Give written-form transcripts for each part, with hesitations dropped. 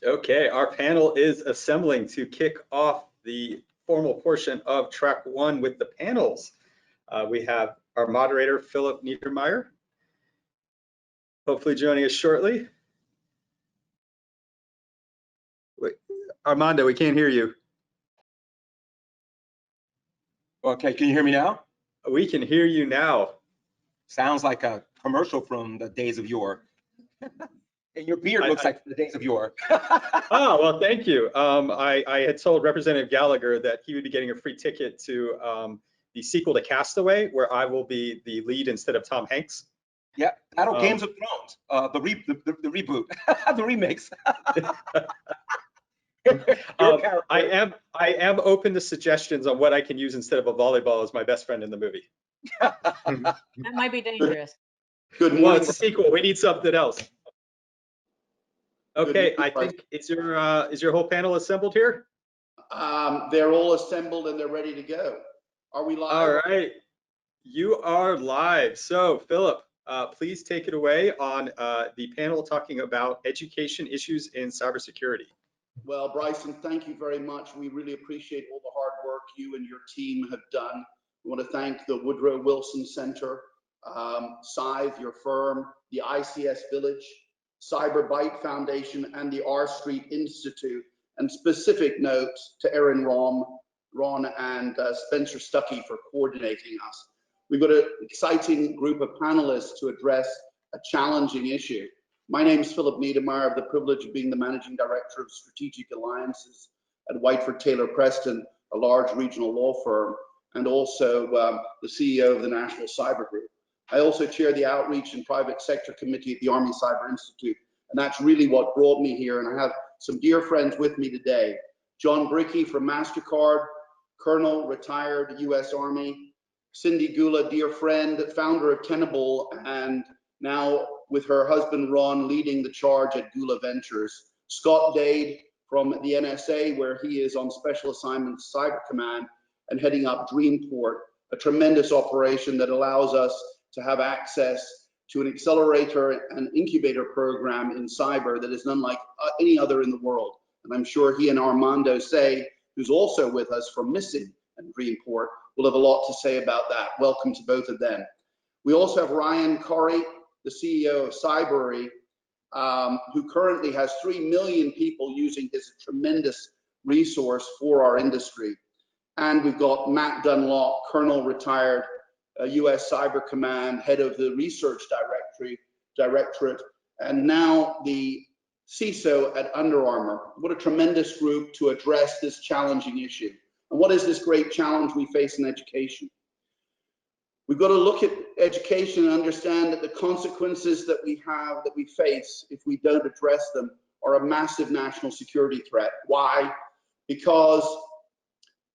Okay, our panel is assembling to kick off the formal portion of track one with the panels. We have our moderator, Philip Niedemeyer, hopefully joining us shortly. Wait, Armando, we can't hear you. Okay, can you hear me now? We can hear you now. Sounds like a commercial from the days of yore. And your beard looks like the days of yore. Oh, well, thank you. I had told Representative Gallagher that he would be getting a free ticket to the sequel to Castaway, where I will be the lead instead of Tom Hanks. Yeah, that'll Games of Thrones, the reboot, the remix. I am open to suggestions on what I can use instead of a volleyball as my best friend in the movie. That might be dangerous. Good morning. Well, it's a sequel. We need something else. Okay, I think is your whole panel assembled here? They're all assembled and they're ready to go. Are we live? All right, you are live. So, Philip, please take it away on the panel talking about education issues in cybersecurity. Well, Bryson, thank you very much. We really appreciate all the hard work you and your team have done. We want to thank the Woodrow Wilson Center, Scythe, your firm, the ICS Village, CyberByte Foundation, and the R Street Institute, and specific notes to Aaron Ron and Spencer Stuckey for coordinating us. We've got an exciting group of panelists to address a challenging issue. My name is Philip Niedemeyer. I have the privilege of being the Managing Director of Strategic Alliances at Whiteford Taylor Preston, a large regional law firm, and also the CEO of the National Cyber Group. I also chair the Outreach and Private Sector Committee at the Army Cyber Institute, and that's really what brought me here. And I have some dear friends with me today. John Brickey from MasterCard, Colonel, retired U.S. Army. Cindy Gula, dear friend, founder of Tenable, and now with her husband Ron leading the charge at Gula Ventures. Scott Dade from the NSA, where he is on Special Assignments Cyber Command and heading up Dreamport, a tremendous operation that allows us to have access to an accelerator and incubator program in cyber that is unlike any other in the world. And I'm sure he and Armando Say, who's also with us from Missing and Dreamport, will have a lot to say about that. Welcome to both of them. We also have Ryan Corey, the CEO of Cybery, who currently has 3 million people using his tremendous resource for our industry. And we've got Matt Dunlop, Colonel, retired, U.S. Cyber Command, head of the Research Directorate, and now the CISO at Under Armour. What a tremendous group to address this challenging issue. And what is this great challenge we face in education? We've got to look at education and understand that the consequences that we face if we don't address them are a massive national security threat. Why? Because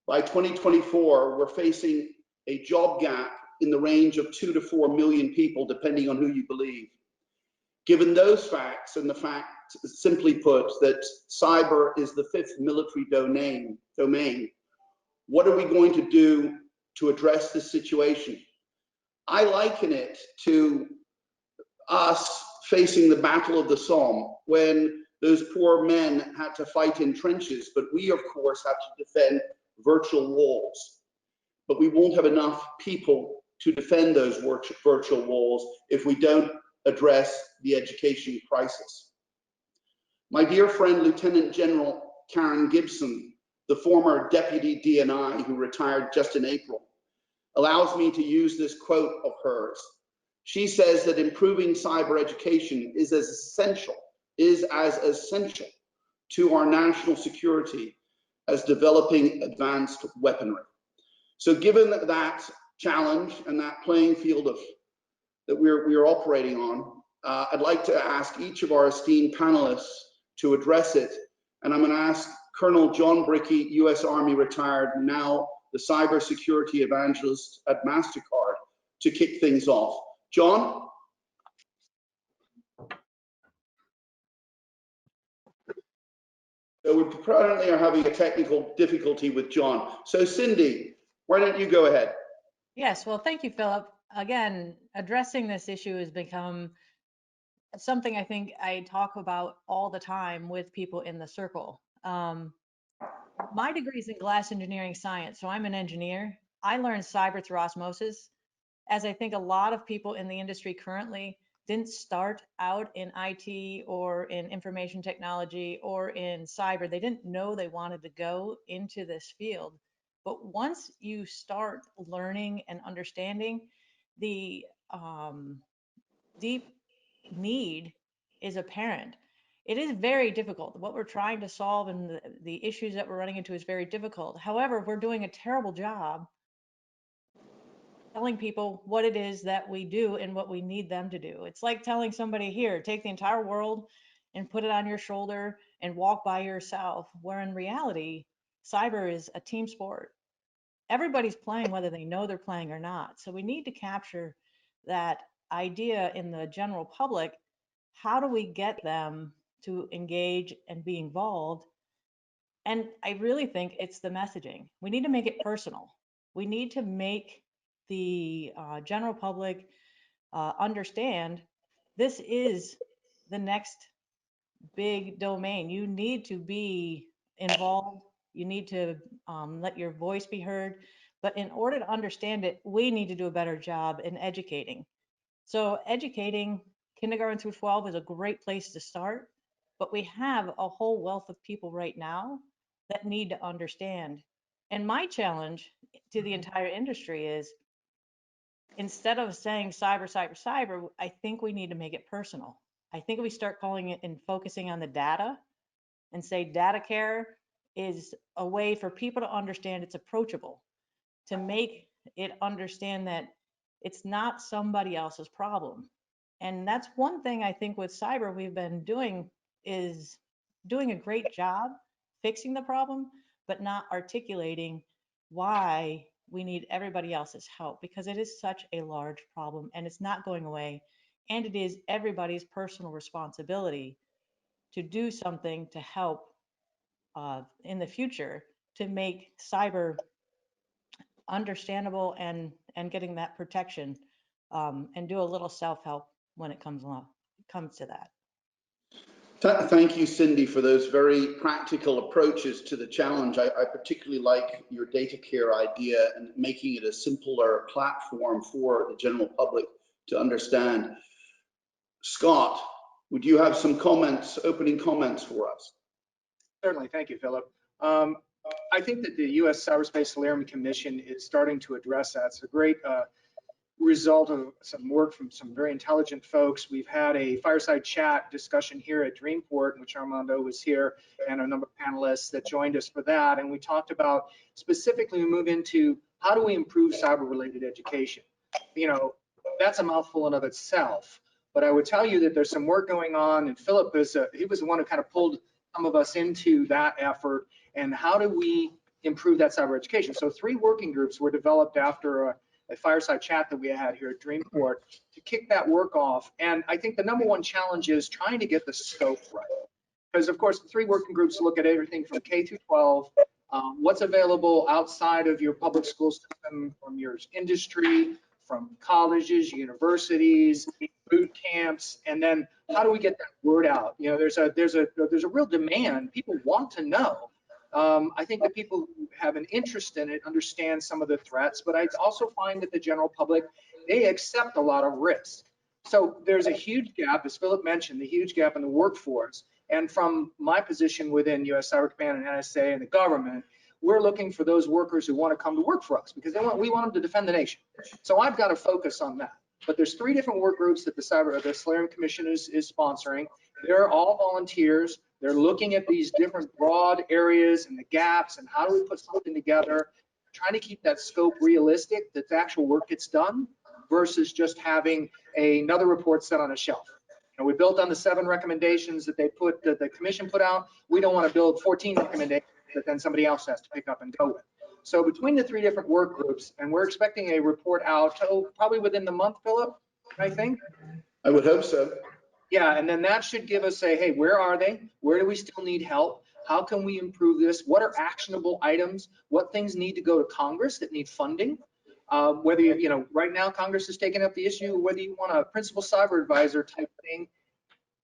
by 2024, we're facing a job gap in the range of 2 to 4 million people, depending on who you believe. Given those facts, and the fact, simply put, that cyber is the 5th military domain, what are we going to do to address this situation? I liken it to us facing the Battle of the Somme, when those poor men had to fight in trenches, but we, of course, have to defend virtual walls. But we won't have enough people to defend those virtual walls if we don't address the education crisis. My dear friend, Lieutenant General Karen Gibson, the former Deputy DNI who retired just in April, allows me to use this quote of hers. She says that improving cyber education is as essential to our national security as developing advanced weaponry. So given that challenge and that playing field that we're operating on, I'd like to ask each of our esteemed panelists to address it. And I'm going to ask Colonel John Brickey, U.S. Army retired, now the cybersecurity evangelist at MasterCard, to kick things off. John? So we currently are having a technical difficulty with John. So Cindy, why don't you go ahead? Yes, well, thank you, Philip. Again, addressing this issue has become It's something I think I talk about all the time with people in the circle. My degree is in glass engineering science, so I'm an engineer. I learned cyber through osmosis, as I think a lot of people in the industry currently didn't start out in IT or in information technology or in cyber. They didn't know they wanted to go into this field. But once you start learning and understanding, the deep need is apparent. It is very difficult. What we're trying to solve and the issues that we're running into is very difficult. However, we're doing a terrible job telling people what it is that we do and what we need them to do. It's like telling somebody, here, take the entire world and put it on your shoulder and walk by yourself, where in reality, cyber is a team sport. Everybody's playing whether they know they're playing or not. So we need to capture that idea in the general public. How do we get them to engage and be involved? And I really think it's the messaging. We need to make it personal. We need to make the general public understand this is the next big domain. You need to be involved. You need to let your voice be heard. But in order to understand it, we need to do a better job in educating. So educating kindergarten through 12 is a great place to start, but we have a whole wealth of people right now that need to understand. And my challenge to the entire industry is, instead of saying cyber, cyber, cyber, I think we need to make it personal. I think if we start calling it and focusing on the data and say data care is a way for people to understand it's approachable, to make it understand that it's not somebody else's problem. And that's one thing I think with cyber we've been doing, is doing a great job fixing the problem, but not articulating why we need everybody else's help, because it is such a large problem and it's not going away. And it is everybody's personal responsibility to do something to help in the future to make cyber understandable and getting that protection, and do a little self-help when it comes to that. Thank you, Cindy, for those very practical approaches to the challenge. I particularly like your data care idea and making it a simpler platform for the general public to understand. Scott, would you have some comments, opening comments for us? Certainly, thank you, Philip. I think that the U.S. Cyberspace Solarium Commission is starting to address that. It's a great result of some work from some very intelligent folks. We've had a fireside chat discussion here at Dreamport, in which Armando was here, and a number of panelists that joined us for that. And we talked about, specifically, we move into how do we improve cyber-related education. You know, that's a mouthful in of itself. But I would tell you that there's some work going on, and Philip was he was the one who kind of pulled some of us into that effort. And how do we improve that cyber education? So 3 working groups were developed after a fireside chat that we had here at Dreamport to kick that work off. And I think the number one challenge is trying to get the scope right. Because of course, the 3 working groups look at everything from K through 12, what's available outside of your public school system, from your industry, from colleges, universities, boot camps, and then how do we get that word out? You know, there's a real demand. People want to know. I think that people who have an interest in it understand some of the threats, but I also find that the general public, they accept a lot of risk. So there's a huge gap, as Philip mentioned, the huge gap in the workforce. And from my position within US Cyber Command and NSA and the government, we're looking for those workers who want to come to work for us, because we want them to defend the nation. So I've got to focus on that. But there's 3 different work groups that the Solarium Commission is sponsoring. They're all volunteers. They're looking at these different broad areas and the gaps and how do we put something together, trying to keep that scope realistic, that the actual work gets done, versus just having another report set on a shelf. You know, we built on the 7 recommendations that the commission put out. We don't want to build 14 recommendations that then somebody else has to pick up and go with. So between the 3 different work groups, and we're expecting a report out probably within the month, Philip, I think. I would hope so. Yeah, and then that should give us hey, where are they? Where do we still need help? How can we improve this? What are actionable items? What things need to go to Congress that need funding? Whether right now Congress is taking up the issue, whether you want a principal cyber advisor type thing,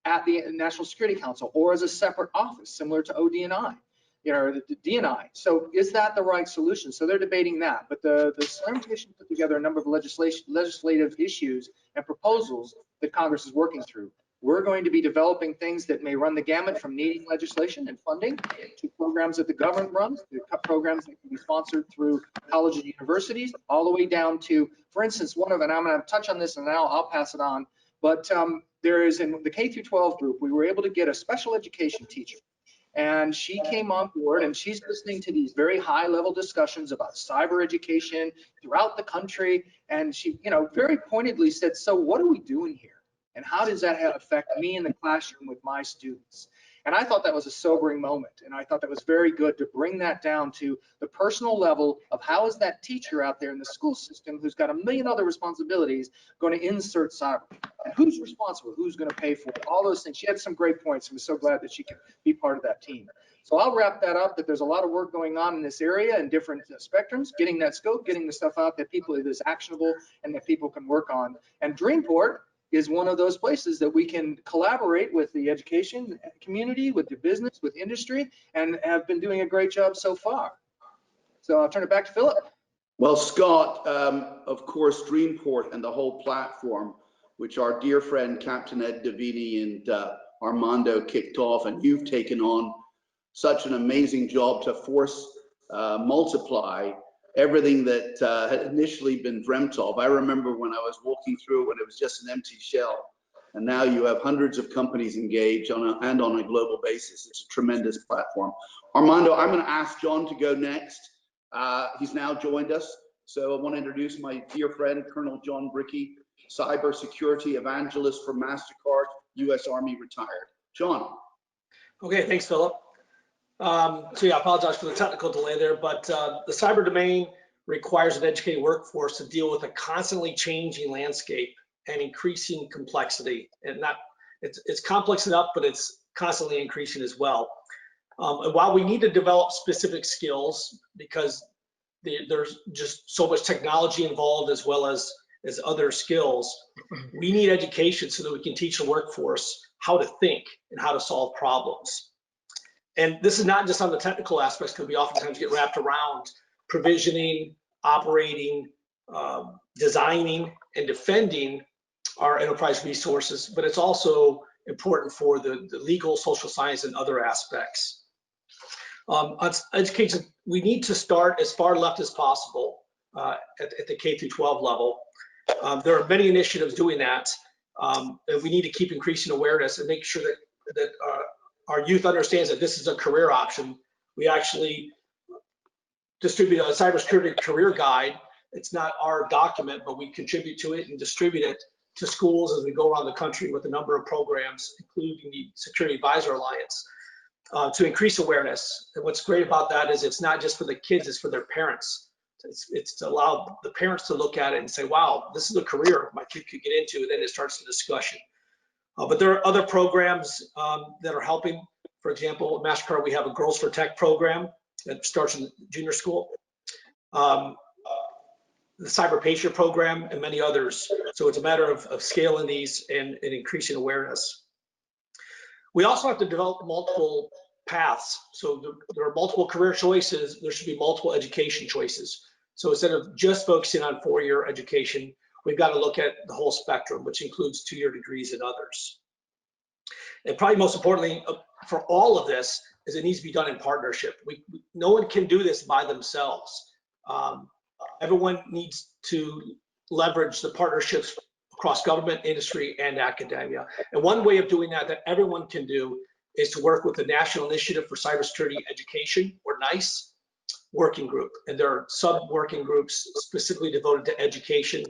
at the National Security Council or as a separate office similar to ODNI, the DNI. So is that the right solution? So they're debating that. But the SLAM Commission put together a number of legislative issues and proposals that Congress is working through. We're going to be developing things that may run the gamut from needing legislation and funding to programs that the government runs, to programs that can be sponsored through colleges and universities, all the way down to, for instance, and I'm going to touch on this and now I'll pass it on, but there is in the K through 12 group, we were able to get a special education teacher. And she came on board and she's listening to these very high level discussions about cyber education throughout the country. And she, very pointedly said, so what are we doing here? And how does that affect me in the classroom with my students? And I thought that was a sobering moment. And I thought that was very good to bring that down to the personal level of how is that teacher out there in the school system who's got a million other responsibilities going to insert cyber? And who's responsible? Who's going to pay for it? All those things. She had some great points. I'm so glad that she could be part of that team. So I'll wrap that up, that there's a lot of work going on in this area in different spectrums, getting that scope, getting the stuff out that people, it is actionable and that people can work on. And Dreamport is one of those places that we can collaborate with the education community, with the business, with industry, and have been doing a great job so far. So I'll turn it back to Philip. Well, Scott, of course, Dreamport and the whole platform, which our dear friend Captain Ed Davini and Armando kicked off, and you've taken on such an amazing job to force multiply everything that had initially been dreamt of. I remember when I was walking through it when it was just an empty shell, and now you have hundreds of companies engaged on a global basis. It's a tremendous platform. Armando, I'm going to ask John to go next. He's now joined us. So I want to introduce my dear friend, Colonel John Brickey, cybersecurity evangelist for MasterCard, U.S. Army retired. John. Okay, thanks, Philip. So yeah, I apologize for the technical delay there, but the cyber domain requires an educated workforce to deal with a constantly changing landscape and increasing complexity. And it's complex enough, but it's constantly increasing as well. And while we need to develop specific skills because there's just so much technology involved as well as other skills, we need education so that we can teach the workforce how to think and how to solve problems. And this is not just on the technical aspects, because we oftentimes get wrapped around provisioning, operating, designing, and defending our enterprise resources, but it's also important for the legal, social science, and other aspects. On education, we need to start as far left as possible at the K through 12 level. There are many initiatives doing that, and we need to keep increasing awareness and make sure that our youth understands that this is a career option. We actually distribute a cybersecurity career guide. It's not our document, but we contribute to it and distribute it to schools as we go around the country with a number of programs, including the Security Advisor Alliance, to increase awareness. And what's great about that is it's not just for the kids, it's for their parents. It's to allow the parents to look at it and say, wow, this is a career my kid could get into, and then it starts the discussion. But there are other programs that are helping. For example, at MasterCard, we have a Girls for Tech program that starts in junior school, the Cyber Patient program, and many others. So it's a matter of scaling these and increasing awareness. We also have to develop multiple paths. So there are multiple career choices. There should be multiple education choices. So instead of just focusing on four-year education, we've got to look at the whole spectrum, which includes two-year degrees and others. And probably most importantly, for all of this, is it needs to be done in partnership. No one can do this by themselves. Everyone needs to leverage the partnerships across government, industry, and academia. And one way of doing that everyone can do is to work with the National Initiative for Cybersecurity Education, or NICE, working group. And there are sub-working groups specifically devoted to education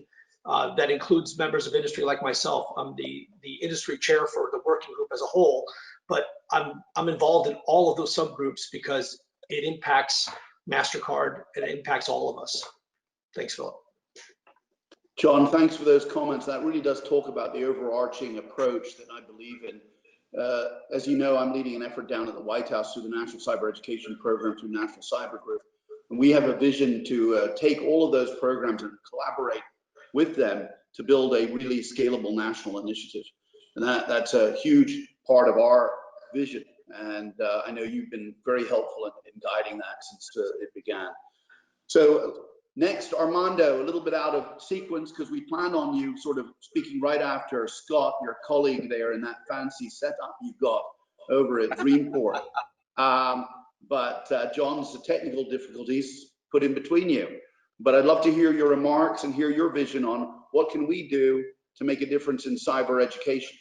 that includes members of industry like myself. I'm the industry chair for the working group as a whole, but I'm involved in all of those subgroups because it impacts MasterCard and it impacts all of us. Thanks, Philip. John, thanks for those comments. That really does talk about the overarching approach that I believe in. As you know, I'm leading an effort down at the White House through the National Cyber Education Program through National Cyber Group. And we have a vision to take all of those programs and collaborate with them to build a really scalable national initiative. And that's a huge part of our vision. And I know you've been very helpful in guiding that since it began. So next, Armando, a little bit out of sequence because we planned on you sort of speaking right after Scott, your colleague there, in that fancy setup you've got over at Dreamport. But John's technical difficulties put in between you. But I'd love to hear your remarks and hear your vision on what can we do to make a difference in cyber education.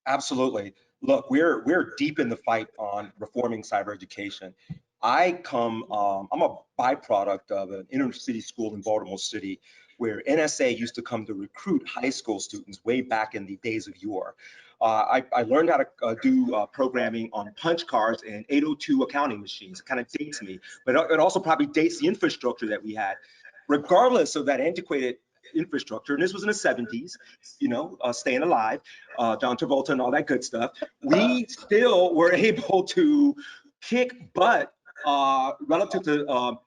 Absolutely. Look, we're deep in the fight on reforming cyber education. I'm a byproduct of an inner city school in Baltimore City, where NSA used to come to recruit high school students way back in the days of yore. I learned how to do programming on punch cards and 802 accounting machines. It kind of dates me, but it also probably dates the infrastructure that we had. Regardless of that antiquated infrastructure, and this was in the 70s, you know, staying alive, John Travolta and all that good stuff, we still were able to kick butt relative to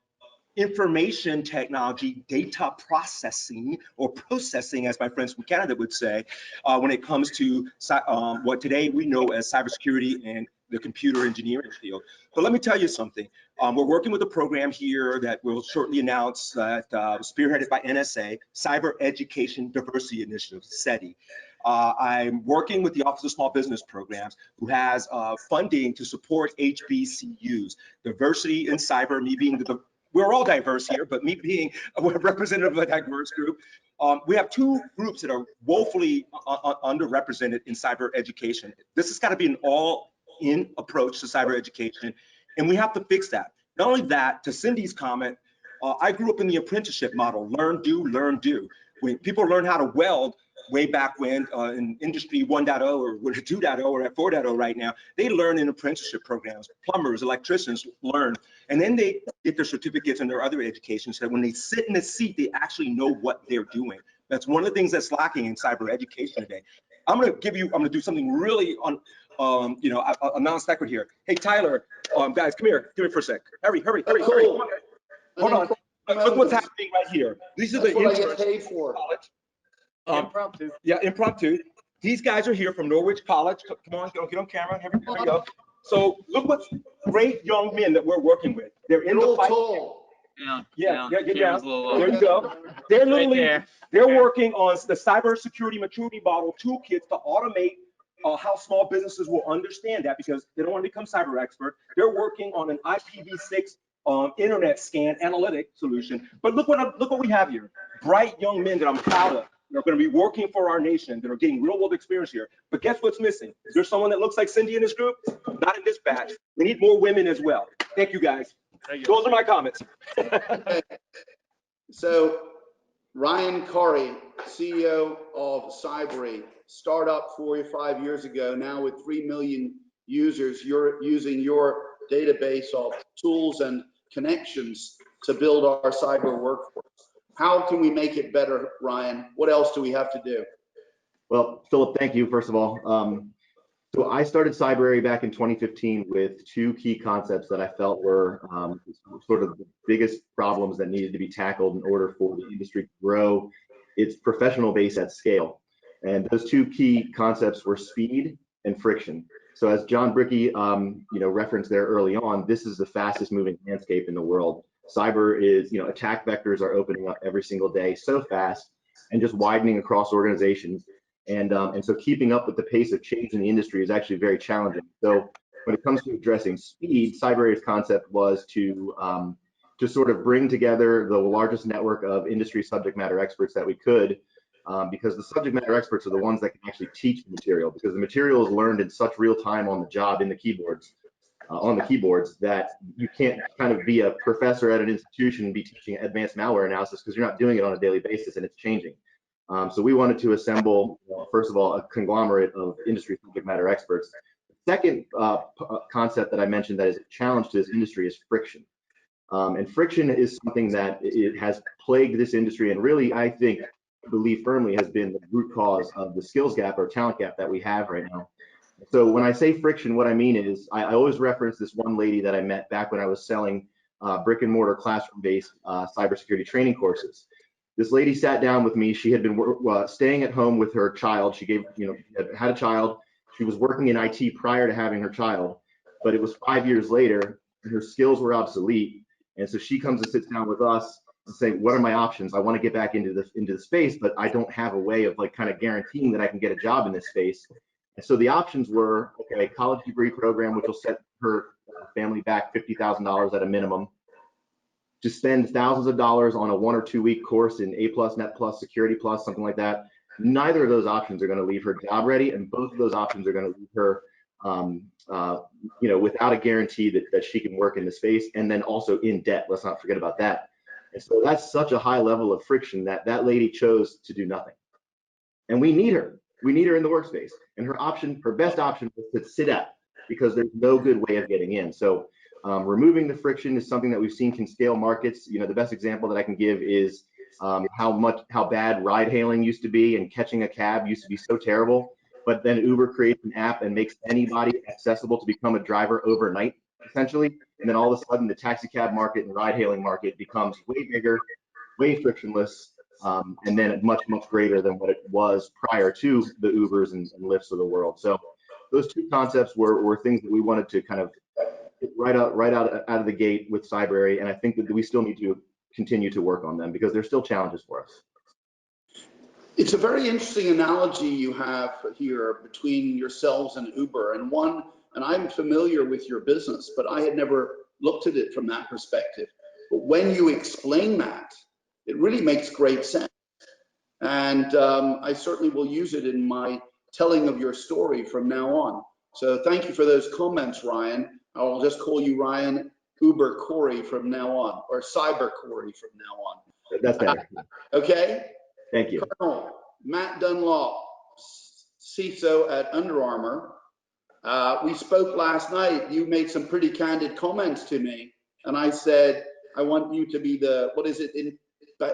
information technology, data processing, or processing, as my friends from Canada would say, when it comes to what today we know as cybersecurity and the computer engineering field. But let me tell you something. We're working with a program here that we'll shortly announce that was spearheaded by NSA, Cyber Education Diversity Initiative, SETI. I'm working with the Office of Small Business Programs, who has funding to support HBCUs. Diversity in cyber, me being we're all diverse here, but me being a representative of a diverse group, we have two groups that are woefully underrepresented in cyber education. This has got to be an all-in approach to cyber education, and we have to fix that. Not only that, to Cindy's comment, I grew up in the apprenticeship model, learn, do, learn, do. When people learn how to weld way back when in industry 1.0 or 2.0 or at 4.0 right now, they learn in apprenticeship programs. Plumbers, electricians learn, and then they get their certificates and their other education so that when they sit in the seat, they actually know what they're doing. That's one of the things that's lacking in cyber education today. I'm gonna do something really a non-sequitur here. Hey, Tyler, guys, come here for a sec. Hurry. Cool. Hold on. Look what's happening right here. These are the what I interns get paid for. college. Impromptu. Yeah, impromptu. These guys are here from Norwich College. Come on, get on camera. Here we go. So look what great young men that we're working with. They're in the fight. Yeah, get down. There you go. They're literally, they're working on the cybersecurity maturity model toolkits to automate how small businesses will understand that, because they don't want to become cyber expert. They're working on an IPv6 internet scan analytic solution. But look what we have here. Bright young men that I'm proud of. They're going to be working for our nation, that are getting real world experience here. But guess what's missing? Is there someone that looks like Cindy in this group? Not in this batch. We need more women as well. Thank you, guys. Those are my comments. So Ryan Corey, CEO of Cybery, startup 4 or 5 years ago, now with 3 million users. You're using your database of tools and connections to build our cyber workforce. How can we make it better, Ryan? What else do we have to do? Well, Philip, thank you, first of all. So I started Cybery back in 2015 with two key concepts that I felt were sort of the biggest problems that needed to be tackled in order for the industry to grow its professional base at scale. And those two key concepts were speed and friction. So as John Brickey referenced there early on, this is the fastest moving landscape in the world. Cyber is, attack vectors are opening up every single day so fast and just widening across organizations. And so keeping up with the pace of change in the industry is actually very challenging. So when it comes to addressing speed, Cybery's concept was to sort of bring together the largest network of industry subject matter experts that we could, because the subject matter experts are the ones that can actually teach the material, because the material is learned in such real time on the job in the keyboards. That you can't kind of be a professor at an institution and be teaching advanced malware analysis, because you're not doing it on a daily basis and it's changing. So we wanted to assemble, first of all, a conglomerate of industry subject matter experts. The second concept that I mentioned that is a challenge to this industry is friction. And friction is something that it has plagued this industry, and really, I believe firmly, has been the root cause of the skills gap or talent gap that we have right now. So when I say friction, what I mean is I always reference this one lady that I met back when I was selling brick and mortar classroom-based cybersecurity training courses. This lady sat down with me. She had been staying at home with her child. She had a child. She was working in IT prior to having her child, but it was 5 years later and her skills were obsolete. And so she comes and sits down with us and saying, what are my options? I want to get back into the space, but I don't have a way of like kind of guaranteeing that I can get a job in this space. And so the options were, okay, college degree program, which will set her family back $50,000 at a minimum, to spend thousands of dollars on a 1 or 2 week course in A+, Net+, Security Plus, something like that. Neither of those options are going to leave her job ready, and both of those options are going to leave her, without a guarantee that she can work in the space, and then also in debt. Let's not forget about that. And so that's such a high level of friction that lady chose to do nothing. And we need her. We need her in the workspace. And her best option was to sit out because there's no good way of getting in. So removing the friction is something that we've seen can scale markets. The best example that I can give is how bad ride hailing used to be, and catching a cab used to be so terrible. But then Uber creates an app and makes anybody accessible to become a driver overnight, essentially. And then all of a sudden, the taxi cab market and ride hailing market becomes way bigger, way frictionless, and then much, much greater than what it was prior to the Ubers and Lyfts of the world. So those two concepts were things that we wanted to kind of right out of the gate with Cyber, and I think that we still need to continue to work on them because they're still challenges for us. It's a very interesting analogy you have here between yourselves and Uber, and I'm familiar with your business, but I had never looked at it from that perspective. But when you explain that, it really makes great sense. And I certainly will use it in my telling of your story from now on. So thank you for those comments, Ryan. I'll just call you Ryan Uber Corey from now on, or Cyber Corey from now on. That's better. Okay? Thank you. Colonel Matt Dunlop, CISO at Under Armour. We spoke last night. You made some pretty candid comments to me, and I said, I want you to be the, what is it in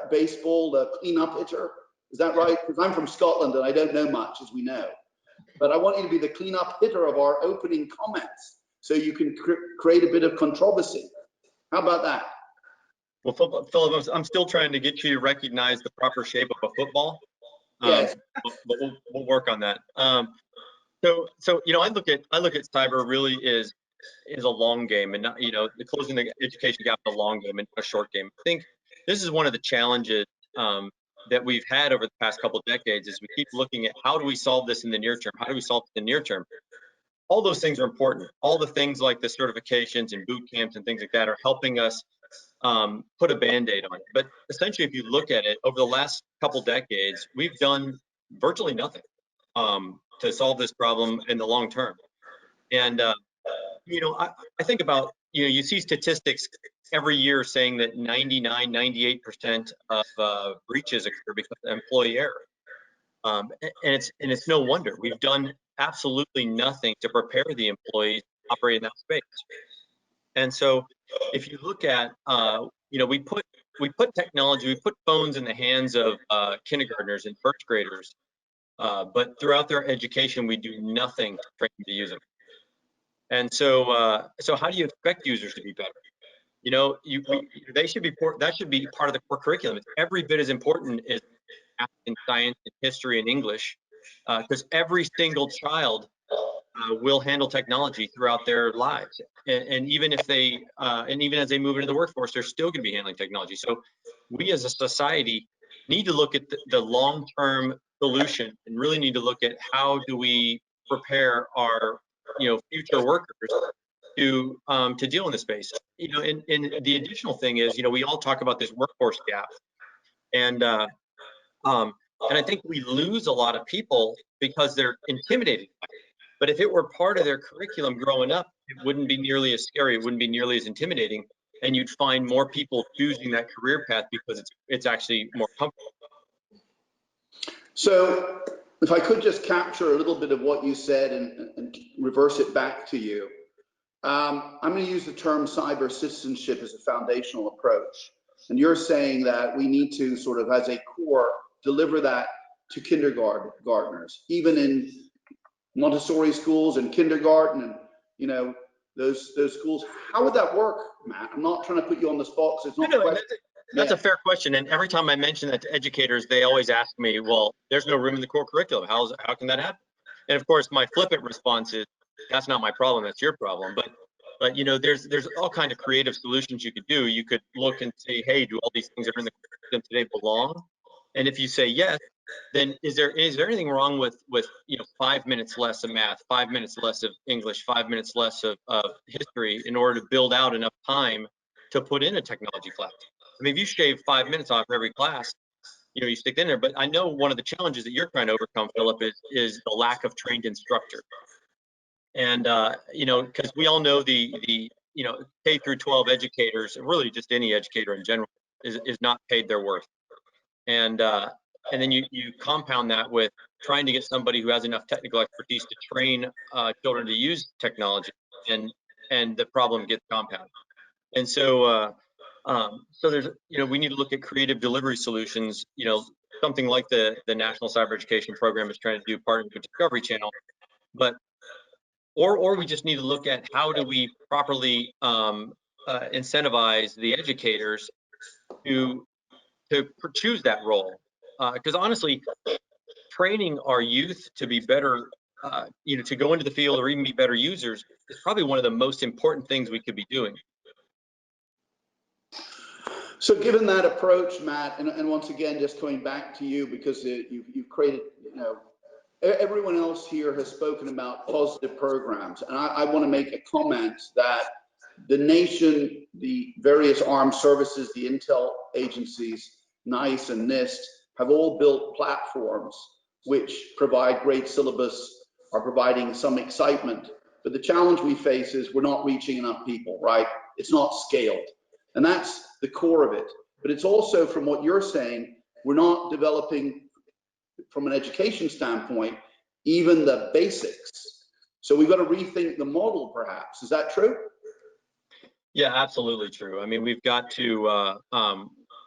baseball, the cleanup hitter? Is that right? Because I'm from Scotland and I don't know much, as we know. But I want you to be the cleanup hitter of our opening comments, so you can create a bit of controversy. How about that? Well, Philip, I'm still trying to get you to recognize the proper shape of a football. Yes. But we'll work on that. So I look at cyber really is a long game, and not, the closing the education gap is a long game and a short game. I think this is one of the challenges that we've had over the past couple of decades, is we keep looking at how do we solve this in the near term? How do we solve it in the near term? All those things are important. All the things like the certifications and boot camps and things like that are helping us put a Band-Aid on it. But essentially, if you look at it, over the last couple decades, we've done virtually nothing to solve this problem in the long term. And I think about, you see statistics every year saying that 98% of breaches occur because of employee error. And it's no wonder. We've done absolutely nothing to prepare the employees to operate in that space. And so if you look at, we put technology, we put phones in the hands of kindergartners and first graders, but throughout their education, we do nothing to train them to use them. And so how do you expect users to be better? That should be part of the core curriculum. It's every bit as important as math and science and history and English, because every single child will handle technology throughout their lives, and even if they even as they move into the workforce, they're still going to be handling technology. So we as a society need to look at the long-term solution, and really need to look at how do we prepare our future workers to deal in this space. And the additional thing is, we all talk about this workforce gap, and I think we lose a lot of people because they're intimidated by it. But if it were part of their curriculum growing up, it wouldn't be nearly as scary. It wouldn't be nearly as intimidating, and you'd find more people choosing that career path because it's actually more comfortable. So if I could just capture a little bit of what you said and reverse it back to you. I'm going to use the term cyber citizenship as a foundational approach. And you're saying that we need to sort of, as a core, deliver that to kindergartners, even in Montessori schools and kindergarten and, those schools. How would that work, Matt? I'm not trying to put you on the spot, because it's not That's a fair question. And every time I mention that to educators, they always ask me, well, there's no room in the core curriculum. How can that happen? And of course, my flippant response is, that's not my problem, that's your problem. But you know, there's all kinds of creative solutions you could do. You could look and say, hey, do all these things that are in the curriculum today belong? And if you say yes, then is there anything wrong with you know, 5 minutes less of math, 5 minutes less of English, 5 minutes less of history in order to build out enough time to put in a technology class? I mean, if you shave 5 minutes off every class, you know, you stick in there. But I know one of the challenges that you're trying to overcome, Philip, is the lack of trained instructor. And you know, because we all know the you know, K through 12 educators, really just any educator in general, is not paid their worth. And then you compound that with trying to get somebody who has enough technical expertise to train children to use technology, and the problem gets compounded. And so so there's, you know, we need to look at creative delivery solutions, you know, something like the National Cyber Education Program is trying to do, partnering with Discovery Channel, but or we just need to look at how do we properly incentivize the educators to choose that role, because honestly, training our youth to be better, you know, to go into the field or even be better users is probably one of the most important things we could be doing. So given that approach, Matt, and once again, just coming back to you, because you've created, you know, everyone else here has spoken about positive programs. And I want to make a comment that the nation, the various armed services, the intel agencies, NICE and NIST, have all built platforms which provide great syllabus, are providing some excitement. But the challenge we face is we're not reaching enough people, right? It's not scaled. And that's the core of it. But it's also, from what you're saying, we're not developing, from an education standpoint, even the basics. So we've got to rethink the model, perhaps. Is that true? Yeah, absolutely true. I mean, we've got to,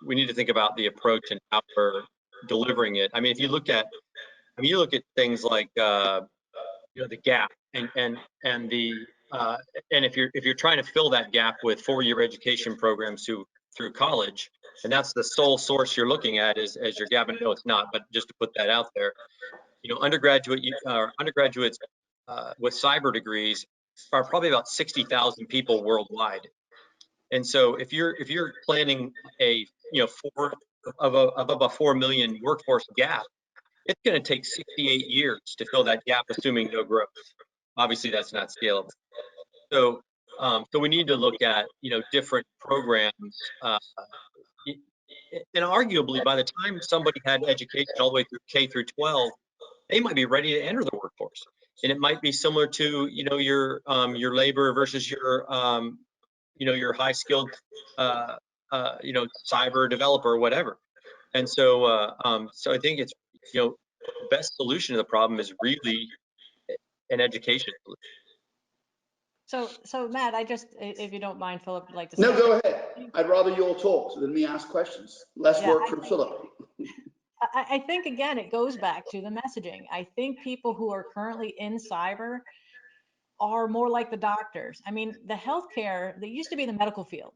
we need to think about the approach and how we're delivering it. I mean, if you look at, you look at things like, you know, the gap and the, and if you're trying to fill that gap with 4-year education programs through college, and that's the sole source you're looking at as your gap, and no, it's not, but just to put that out there, you know, undergraduates with cyber degrees are probably about 60,000 people worldwide. And so if you're planning a, you know, of a 4 million workforce gap, it's going to take 68 years to fill that gap, assuming no growth. Obviously, that's not scalable. So, so we need to look at, you know, different programs. And arguably, by the time somebody had education all the way through K through 12, they might be ready to enter the workforce. And it might be similar to, you know, your labor versus your, you know, your high skilled, you know, cyber developer or whatever. And so, so I think it's, you know, the best solution to the problem is really an education solution. So Matt, I just, if you don't mind, Philip, like to say. No, go ahead. I'd rather you all talk than me ask questions. Less work from Philip. I think, again, it goes back to the messaging. I think people who are currently in cyber are more like the doctors. I mean, the healthcare, they used to be in the medical field.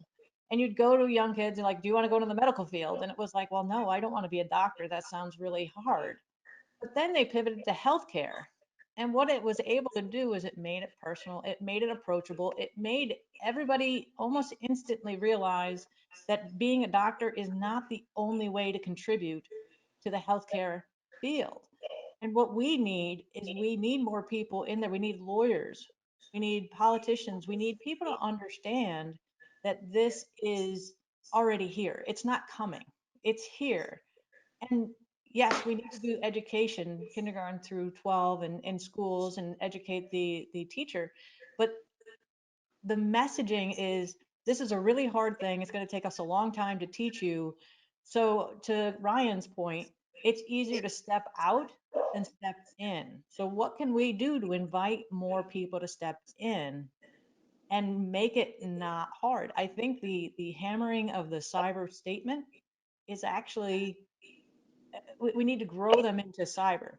And you'd go to young kids and like, do you want to go to the medical field? And it was like, well, no, I don't want to be a doctor. That sounds really hard. But then they pivoted to healthcare. And what it was able to do is it made it personal, it made it approachable, it made everybody almost instantly realize that being a doctor is not the only way to contribute to the healthcare field. And what we need is we need more people in there. We need lawyers, we need politicians, we need people to understand that this is already here. It's not coming, it's here. And yes, we need to do education, kindergarten through 12 and in schools, and educate the teacher. But the messaging is, this is a really hard thing. It's going to take us a long time to teach you. So to Ryan's point, it's easier to step out than step in. So what can we do to invite more people to step in and make it not hard? I think the hammering of the cyber statement is actually, we need to grow them into cyber.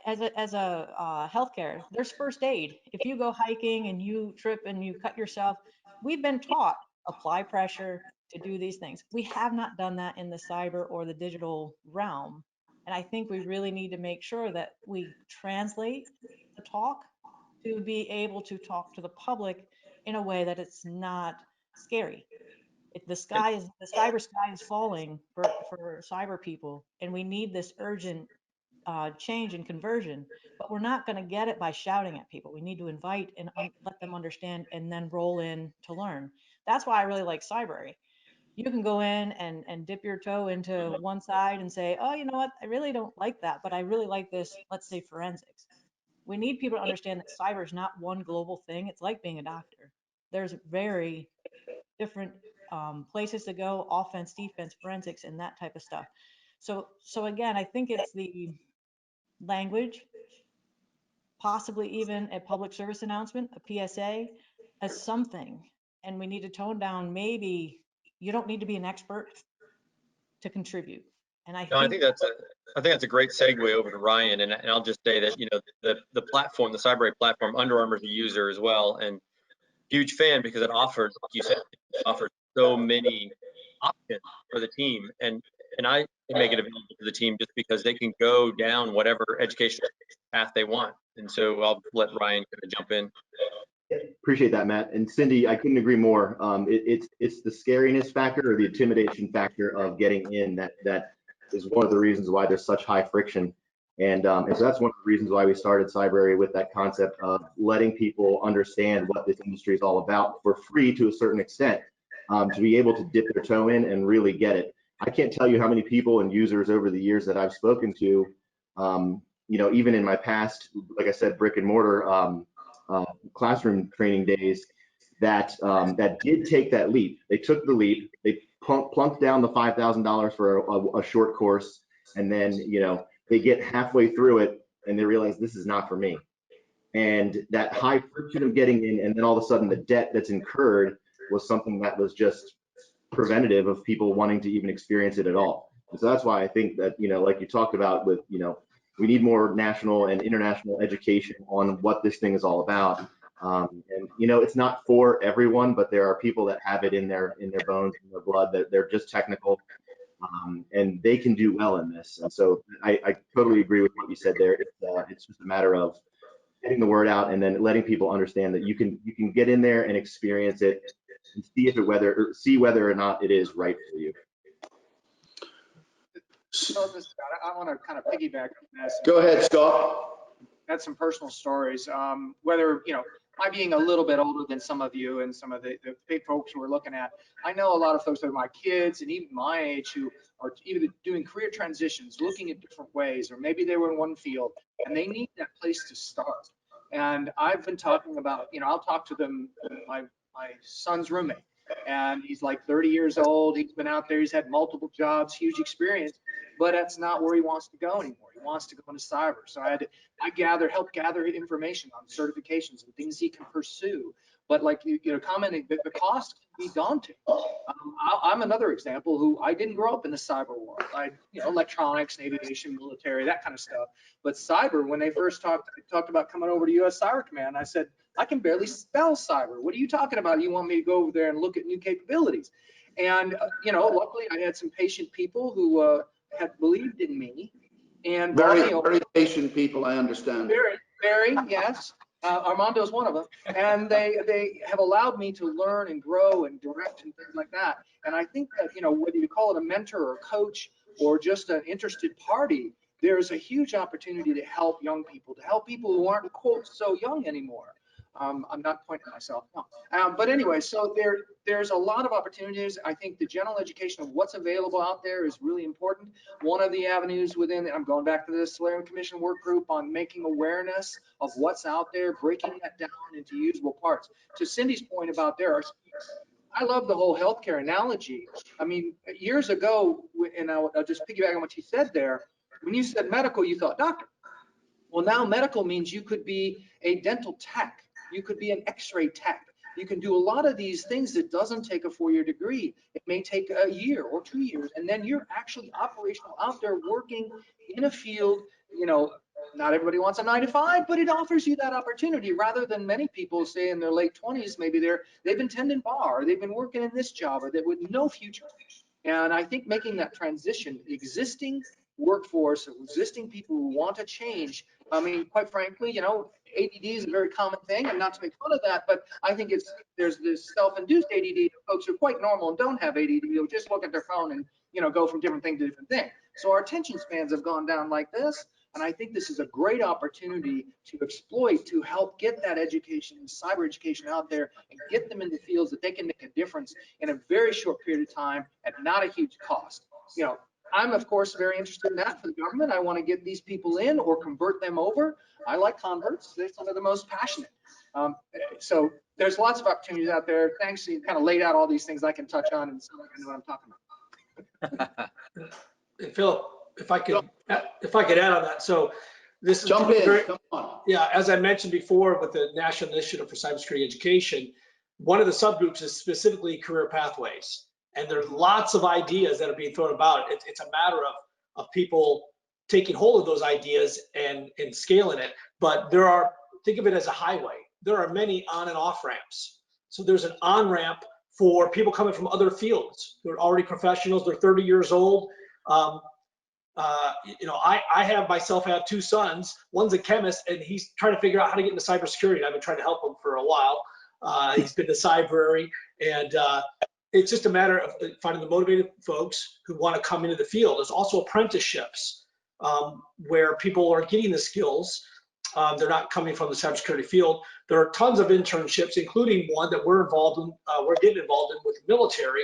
As a healthcare, there's first aid. If you go hiking and you trip and you cut yourself, we've been taught apply pressure, to do these things. We have not done that in the cyber or the digital realm. And I think we really need to make sure that we translate the talk to be able to talk to the public in a way that it's not scary. The cyber sky is falling for cyber people, and we need this urgent change and conversion, but we're not going to get it by shouting at people. We need to invite and let them understand and then roll in to learn. That's why I really like Cyber. You can go in and dip your toe into one side and say, oh, you know what, I really don't like that, but I really like this, let's say forensics. We need people to understand that cyber is not one global thing. It's like being a doctor. There's very different places to go, offense, defense, forensics, and that type of stuff. So again, I think it's the language, possibly even a public service announcement, a PSA, as something. And we need to tone down, maybe you don't need to be an expert to contribute. And I think that's a great segue over to Ryan. And I'll just say that, you know, the platform, the Cyber platform, Under Armour's a user as well, and huge fan because it offers, like you said, it offers so many options for the team. And I make it available to the team just because they can go down whatever educational path they want. And so I'll let Ryan kind of jump in. Appreciate that, Matt. And Cindy, I couldn't agree more. It's the scariness factor or the intimidation factor of getting in that is one of the reasons why there's such high friction. And so that's one of the reasons why we started Cyber with that concept of letting people understand what this industry is all about for free to a certain extent, to be able to dip their toe in and really get it. I can't tell you how many people and users over the years that I've spoken to, you know, even in my past, like I said, brick and mortar classroom training days, that did take that leap. They took the leap. They plunked down the $5,000 for a short course, and then, you know, they get halfway through it and they realize this is not for me. And that high friction of getting in, and then all of a sudden the debt that's incurred was something that was just preventative of people wanting to even experience it at all. And so that's why I think that, you know, like you talked about with, you know, we need more national and international education on what this thing is all about. And, you know, it's not for everyone, but there are people that have it in their bones, in their blood, that they're just technical. And they can do well in this. And so I totally agree with what you said there. It's just a matter of getting the word out and then letting people understand that you can get in there and experience it and see whether or not it is right for you. So, I want to kind of piggyback on that. Go ahead, Scott. Had some personal stories. Whether, you know, I being a little bit older than some of you and some of the big folks we're looking at, I know a lot of folks that are my kids and even my age who are either doing career transitions, looking at different ways, or maybe they were in one field and they need that place to start. And I've been talking about, you know, I'll talk to them, my son's roommate, and he's like 30 years old. He's been out there, he's had multiple jobs, huge experience, but that's not where he wants to go anymore. He wants to go into cyber. So I help gather information on certifications and things he can pursue. But like you know, commenting, the cost can be daunting. I'm another example who I didn't grow up in the cyber world. You know, electronics, aviation, military, that kind of stuff. But cyber, when they first talked about coming over to U.S. Cyber Command, I said, I can barely spell cyber. What are you talking about? You want me to go over there and look at new capabilities? And you know, luckily I had some patient people who had believed in me. And very patient people, I understand. Very, yes. Armando's one of them, and they have allowed me to learn and grow and direct and things like that. And I think that, you know, whether you call it a mentor or a coach or just an interested party, there's a huge opportunity to help young people, to help people who aren't, quote, so young anymore. I'm not pointing at myself, no. But anyway, so there's a lot of opportunities. I think the general education of what's available out there is really important. One of the avenues within, I'm going back to the Solarium Commission work group on making awareness of what's out there, breaking that down into usable parts. To Cindy's point about I love the whole healthcare analogy. I mean, years ago, and I'll just piggyback on what you said there, when you said medical, you thought doctor. Well, now medical means you could be a dental tech. You could be an x-ray tech. You can do a lot of these things that doesn't take a 4-year degree. It may take a year or 2 years, and then you're actually operational out there working in a field, you know, not everybody wants a 9 to 5, but it offers you that opportunity rather than many people say in their late 20s, maybe they've been tending bar, or they've been working in this job, or that with no future. And I think making that transition, existing workforce, existing people who want to change. I mean, quite frankly, you know, ADD is a very common thing, and not to make fun of that, but I think there's this self-induced ADD. Folks who are quite normal and don't have ADD, who just look at their phone and, you know, go from different thing to different thing. So our attention spans have gone down like this, and I think this is a great opportunity to exploit, to help get that education, cyber education out there, and get them in the fields that they can make a difference in a very short period of time at not a huge cost. You know, I'm of course very interested in that for the government. I want to get these people in or convert them over. I like converts. They're some of the most passionate. So there's lots of opportunities out there. Thanks. You kind of laid out all these things I can touch on, and sound like I know what I'm talking about. And Philip, if I could add on that. So this is Jump in. Come on. Yeah, as I mentioned before, with the National Initiative for Cybersecurity Education, one of the subgroups is specifically career pathways. And there's lots of ideas that are being thrown about. It's a matter of people taking hold of those ideas and scaling it. But think of it as a highway. There are many on and off ramps. So there's an on ramp for people coming from other fields. They're already professionals. They're 30 years old. You know, I have 2 sons. One's a chemist, and he's trying to figure out how to get into cybersecurity. I've been trying to help him for a while. He's been to Cybrary, and it's just a matter of finding the motivated folks who want to come into the field. There's also apprenticeships where people are getting the skills. They're not coming from the cybersecurity field. There are tons of internships, including one that we're getting involved in with the military.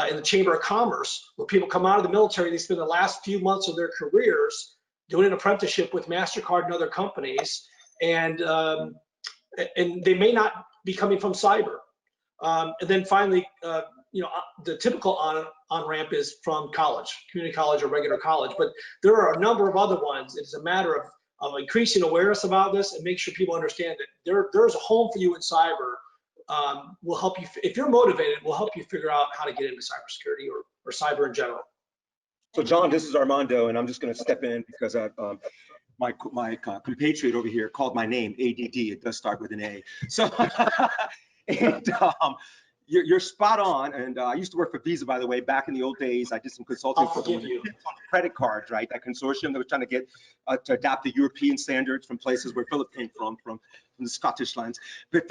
In the Chamber of Commerce, where people come out of the military, they spend the last few months of their careers doing an apprenticeship with MasterCard and other companies, and they may not be coming from cyber. And then finally, you know, the typical on-ramp is from college, community college or regular college, but there are a number of other ones. It's a matter of increasing awareness about this and make sure people understand that there's a home for you in cyber. Will help you, if you're motivated, will help you figure out how to get into cybersecurity or cyber in general. So John, this is Armando, and I'm just going to step in because my compatriot over here called my name ADD. It does start with an A. So and you're spot on. And I used to work for Visa, by the way, back in the old days. I did some consulting for them on the credit cards, right? That consortium that was trying to get to adapt the European standards from places where Philip came from the Scottish lands, but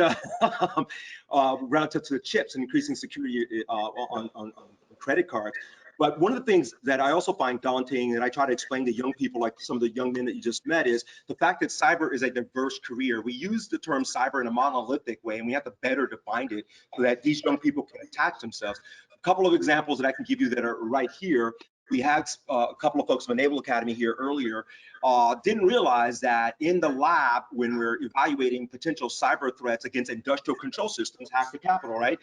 relative to the chips and increasing security on credit cards. But one of the things that I also find daunting, and I try to explain to young people, like some of the young men that you just met, is the fact that cyber is a diverse career. We use the term cyber in a monolithic way, and we have to better define it so that these young people can attach themselves. A couple of examples that I can give you that are right here. We had a couple of folks from Naval Academy here earlier, didn't realize that in the lab, when we're evaluating potential cyber threats against industrial control systems, hack the Capitol, right,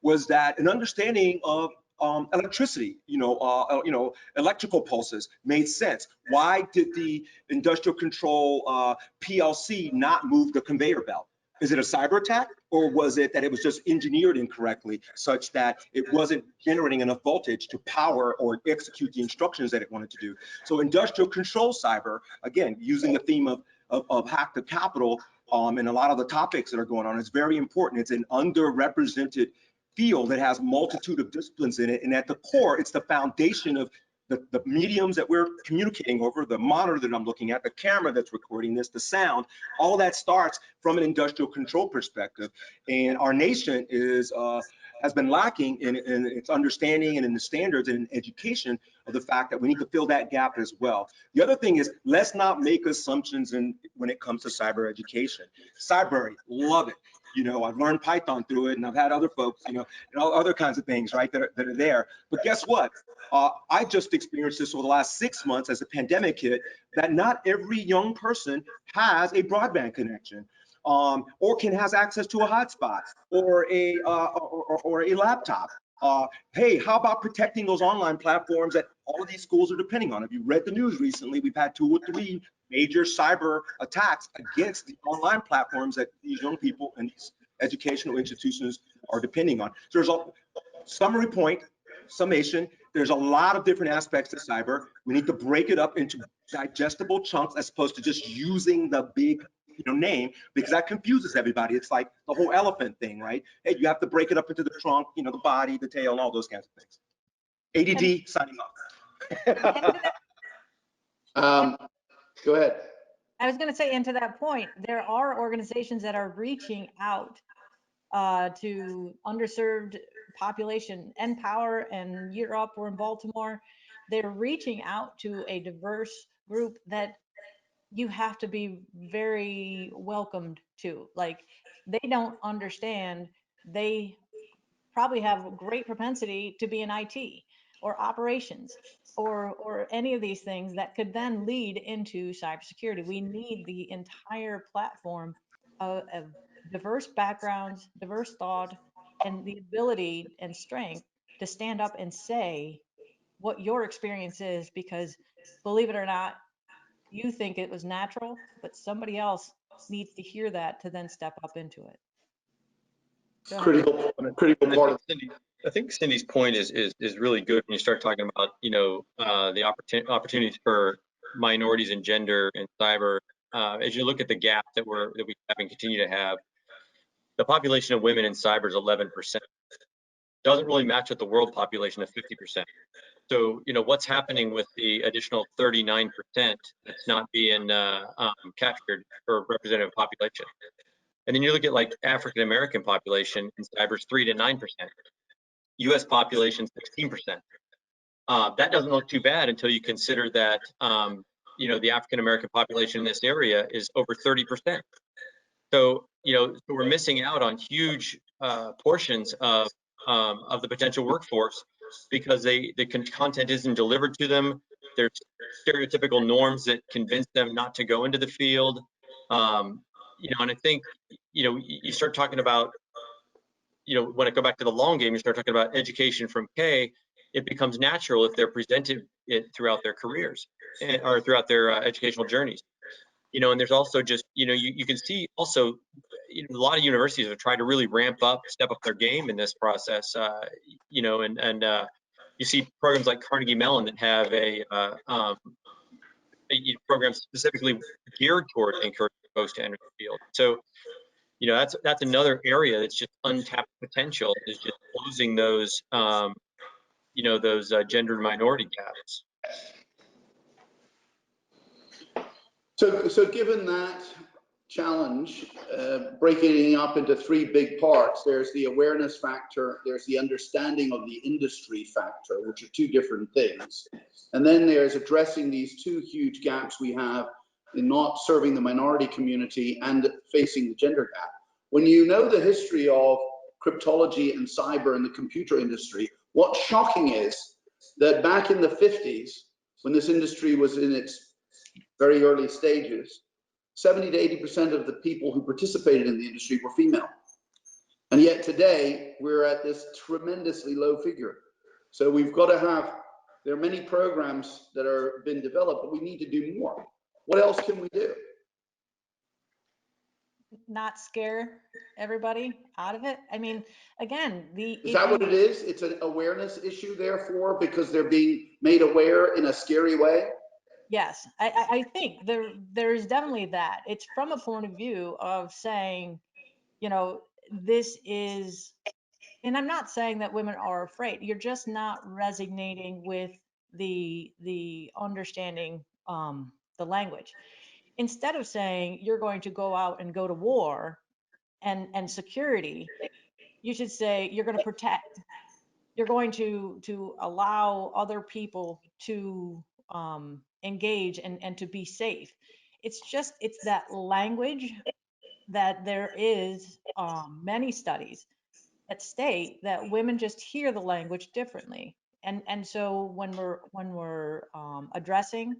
was that an understanding of electricity, electrical pulses made sense. Why did the industrial control PLC not move the conveyor belt? Is it a cyber attack, or was it that it was just engineered incorrectly such that it wasn't generating enough voltage to power or execute the instructions that it wanted to do? So industrial control cyber, again, using the theme of hack the Capitol and a lot of the topics that are going on, is very important. It's an underrepresented field that has a multitude of disciplines in it, and at the core, it's the foundation of the mediums that we're communicating over, the monitor that I'm looking at, the camera that's recording this, the sound. All that starts from an industrial control perspective, and our nation has been lacking in its understanding and in the standards and in education of the fact that we need to fill that gap as well. The other thing is, let's not make assumptions when it comes to cyber education. Cybrary, love it. I've learned Python through it, and I've had other folks, and all other kinds of things, right, that are there. But guess what? I just experienced this over the last 6 months as the pandemic hit, that not every young person has a broadband connection, or has access to a hotspot or a laptop. Hey, how about protecting those online platforms that all of these schools are depending on? If you read the news recently, we've had 2 or 3 major cyber attacks against the online platforms that these young people and these educational institutions are depending on. So there's a summation. There's a lot of different aspects to cyber. We need to break it up into digestible chunks as opposed to just using the big name, because that confuses everybody. It's like the whole elephant thing, right? Hey, you have to break it up into the trunk, the body, the tail, and all those kinds of things. ADD, signing off. Go ahead. I was going to say, and to that point, there are organizations that are reaching out to underserved population. Empower and Europe, or in Baltimore, they're reaching out to a diverse group that you have to be very welcomed to. Like, they don't understand. They probably have a great propensity to be in IT or operations or any of these things that could then lead into cybersecurity. We need the entire platform of diverse backgrounds, diverse thought, and the ability and strength to stand up and say what your experience is, because believe it or not, you think it was natural, but somebody else needs to hear that to then step up into it. Critical part of I think Cindy's point is really good when you start talking about the opportunities for minorities and gender and cyber. As you look at the gap that we have and continue to have, the population of women in cyber is 11%. Doesn't really match with the world population of 50%. So what's happening with the additional 39% that's not being captured for representative population? And then you look at like African American population in cyber is 3 to 9%. U.S. population 16%. That doesn't look too bad until you consider that the African American population in this area is over 30%. So we're missing out on huge portions of the potential workforce because the content isn't delivered to them. There's stereotypical norms that convince them not to go into the field. And I think you start talking about when I go back to the long game, you start talking about education from K, it becomes natural if they're presented it throughout their careers or throughout their educational journeys. And there's also just, you can see also, a lot of universities are trying to really step up their game in this process, and you see programs like Carnegie Mellon that have a program specifically geared toward encouraging folks to enter the field. So, that's another area that's just untapped potential, is just closing those, those gender minority gaps. So given that challenge, breaking it up into three big parts, there's the awareness factor, there's the understanding of the industry factor, which are two different things. And then there's addressing these two huge gaps we have in not serving the minority community and facing the gender gap. When you know the history of cryptology and cyber in the computer industry, what's shocking is that back in the 50s, when this industry was in its very early stages, 70 to 80% of the people who participated in the industry were female. And yet today, we're at this tremendously low figure. So we've got to there are many programs that are been developed, but we need to do more. What else can we do? Not scare everybody out of it. I mean, again, is that what it is? It's an awareness issue, therefore, because they're being made aware in a scary way? Yes, I think there's definitely that. It's from a point of view of saying, this is, and I'm not saying that women are afraid. You're just not resonating with the understanding the language. Instead of saying you're going to go out and go to war and security, you should say you're going to protect. You're going to allow other people to engage and to be safe. It's that language that there is many studies that state that women just hear the language differently. And so when we're addressing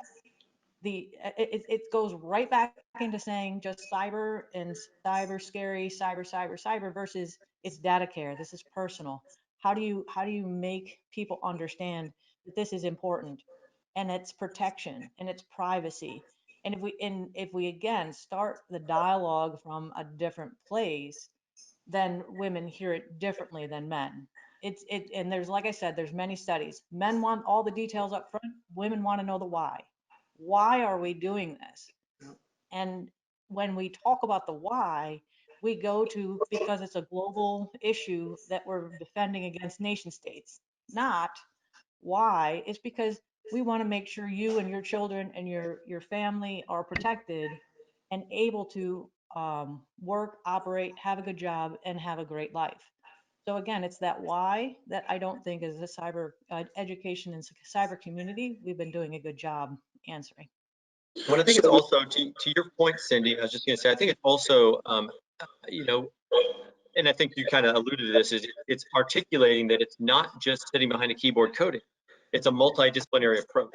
it goes right back into saying just cyber and cyber scary, cyber versus it's data care. This is personal. How do you make people understand that this is important and it's protection and it's privacy? And if we again start the dialogue from a different place, then women hear it differently than men. And there's, like I said, there's many studies. Men want all the details up front. Women want to know the why. Why are we doing this? And when we talk about the why, we go to because it's a global issue that we're defending against nation states. Not why, it's because we want to make sure you and your children and your family are protected and able to work, operate, have a good job, and have a great life. So again, it's that why that I don't think as a cyber education and cyber community, we've been doing a good job answering. Well, I think it's also to your point, Cindy. I was just going to say, I think it's also, you know, and I think you kind of alluded to this, is it's articulating that it's not just sitting behind a keyboard coding. It's a multidisciplinary approach,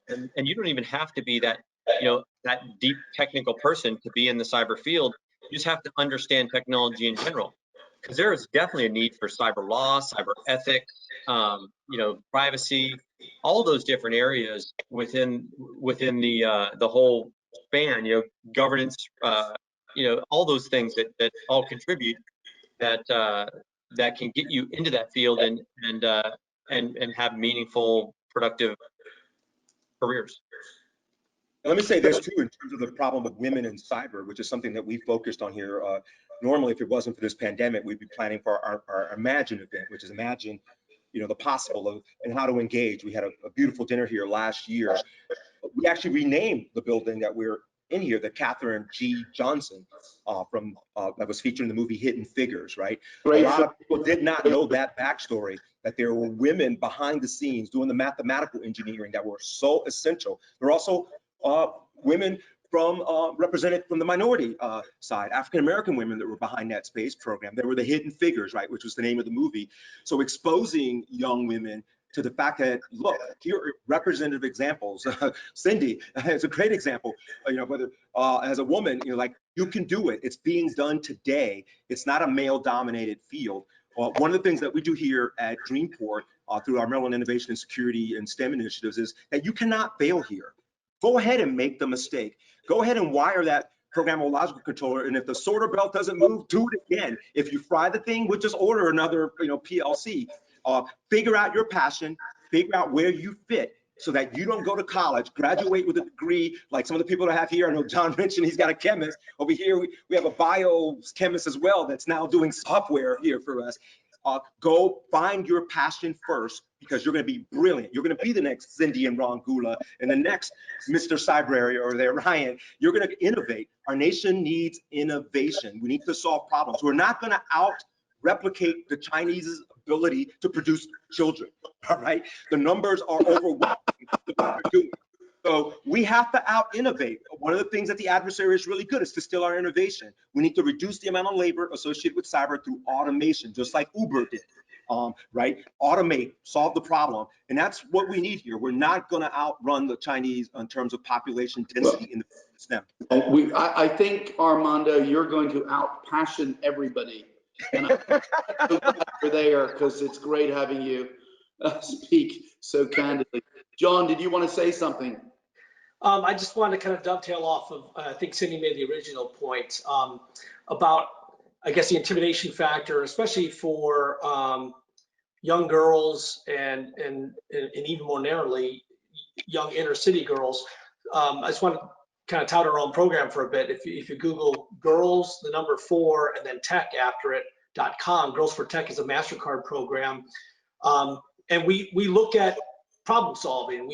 and you don't even have to be that, you know, that deep technical person to be in the cyber field. You just have to understand technology in general, because there is definitely a need for cyber law, cyber ethics, you know, privacy, all those different areas within the whole span. You know, governance, you know, all those things that all contribute that can get you into that field and have meaningful, productive careers. Let me say this too, in terms of the problem with women in cyber, which is something that we focused on here. Normally, if it wasn't for this pandemic, we'd be planning for our Imagine event, which is Imagine, you know, the possible of and how to engage. We had a beautiful dinner here last year. We actually renamed the building that we're in here, the Katherine G. Johnson from that was featured in the movie Hidden Figures, right? Great. A lot of people did not know that backstory, that there were women behind the scenes doing the mathematical engineering that were so essential. There were also women from represented from the minority side, African-American women that were behind that space program. There were the Hidden Figures, right, which was the name of the movie. So exposing young women to the fact that, look, here are representative examples. Cindy is a great example. You know, whether as a woman, you know, like, you can do it. It's being done today. It's not a male-dominated field. One of the things that we do here at Dreamport through our Maryland Innovation and Security and STEM initiatives is that you cannot fail here. Go ahead and make the mistake. Go ahead and wire that programmable logical controller, and if the sorter belt doesn't move, do it again. If you fry the thing, we'll just order another, you know, PLC. Figure out your passion, figure out where you fit, so that you don't go to college, graduate with a degree like some of the people that I have here. I know John mentioned he's got a chemist. Over here, we have a biochemist as well that's now doing software here for us. Go find your passion first, because you're going to be brilliant. You're going to be the next Cindy and Ron Gula and the next Mr. Cyber Area or their Ryan. You're going to innovate. Our nation needs innovation. We need to solve problems. We're not going to out-replicate the Chinese ability to produce children, all right? The numbers are overwhelming. So we have to out-innovate. One of the things that the adversary is really good is to steal our innovation. We need to reduce the amount of labor associated with cyber through automation, just like Uber did, right? Automate, solve the problem. And that's what we need here. We're not gonna outrun the Chinese in terms of population density in the STEM. I think, Armando, you're going to out-passion everybody. And you're there, because it's great having you speak so candidly. John, did you want to say something? I just wanted to kind of dovetail off of, I think Cindy made the original point about, I guess, the intimidation factor, especially for young girls and even more narrowly, young inner city girls. I just want to kind of tout our own program for a bit. If you Google girls, the number 4, and then tech after it, .com, Girls for Tech is a MasterCard program. And we look at problem solving.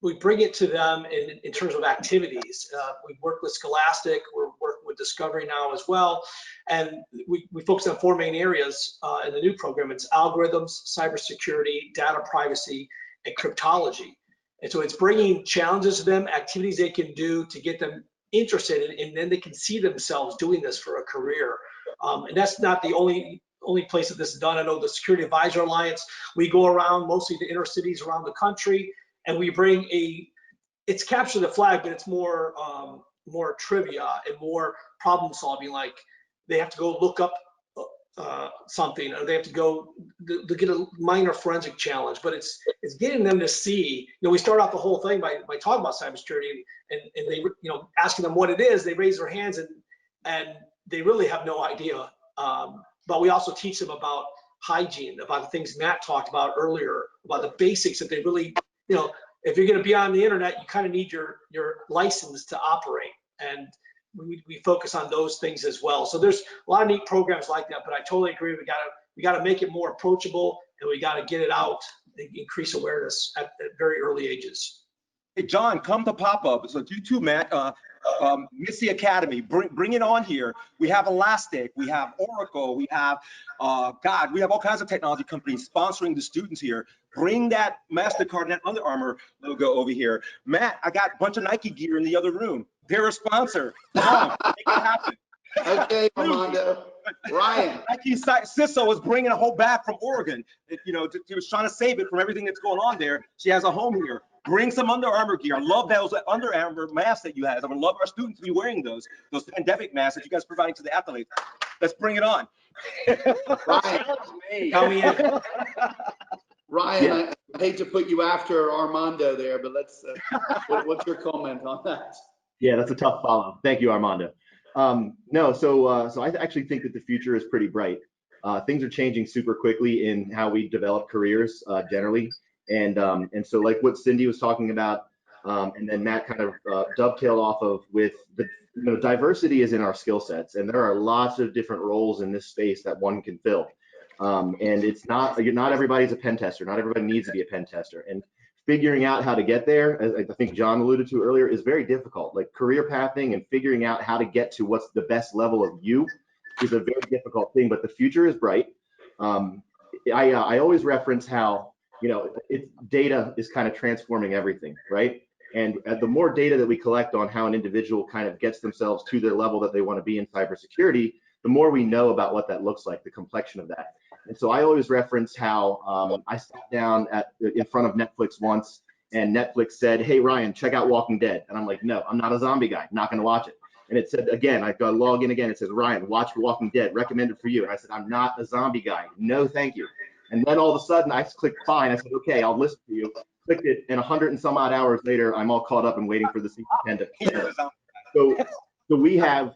We bring it to them in terms of activities. We work with Scholastic, we're working with Discovery now as well. And we focus on 4 main areas in the new program. It's algorithms, cybersecurity, data privacy, and cryptology. And so it's bringing challenges to them, activities they can do to get them interested in, and then they can see themselves doing this for a career. And that's not the only place that this is done. I know the Security Advisor Alliance, we go around mostly the inner cities around the country, and we bring it's capture the flag, but it's more trivia and more problem solving. Like, they have to go look up something, or they have to go to get a minor forensic challenge, but it's getting them to see, you know, we start off the whole thing by talking about cybersecurity, and they, you know, asking them what it is. They raise their hands and they really have no idea. But we also teach them about hygiene, about the things Matt talked about earlier, about the basics that they really, you know, if you're going to be on the internet, you kind of need your license to operate. And we focus on those things as well. So there's a lot of neat programs like that, but I totally agree. We got to make it more approachable, and we got to get it out, increase awareness at very early ages. Hey, John, come to pop-up. So you too, Matt. Missy Academy, bring it on here. We have Elastic, we have Oracle, we have, we have all kinds of technology companies sponsoring the students here. Bring that MasterCard and that Under Armour logo over here. Matt, I got a bunch of Nike gear in the other room. They're a sponsor. Come on, make it happen. Okay, Armando. Ryan. Nike Ciso is bringing a whole bag from Oregon. You know, she was trying to save it from everything that's going on there. She has a home here. Bring some Under Armour gear. I love those Under Armour masks that you have. I would love our students to be wearing those pandemic masks that you guys are providing to the athletes. Let's bring it on. Ryan. Coming in. Ryan, Yeah. I hate to put you after Armando there, but let's. What's your comment on that? Yeah, that's a tough follow. Thank you, Armando. No, so I actually think that the future is pretty bright. Things are changing super quickly in how we develop careers generally, and so like what Cindy was talking about, and then Matt kind of dovetailed off of with the diversity is in our skill sets, and there are lots of different roles in this space that one can fill, and it's not everybody's a pen tester. Not everybody needs to be a pen tester, and figuring out how to get there, as I think John alluded to earlier, is very difficult. Like career pathing and figuring out how to get to what's the best level of you is a very difficult thing, but the future is bright. I always reference how, data is kind of transforming everything, right? And the more data that we collect on how an individual kind of gets themselves to their level that they want to be in cybersecurity, the more we know about what that looks like, the complexion of that. And so I always reference how I sat down in front of Netflix once, and Netflix said, "Hey, Ryan, check out Walking Dead." And I'm like, "No, I'm not a zombie guy. I'm not going to watch it." And it said again, I got to log in again. It says, "Ryan, watch Walking Dead, recommended for you." And I said, "I'm not a zombie guy. No, thank you." And then all of a sudden I clicked fine. I said, "Okay, I'll listen to you." Clicked it, and 100 and some odd hours later, I'm all caught up and waiting for the season 10 to So we have,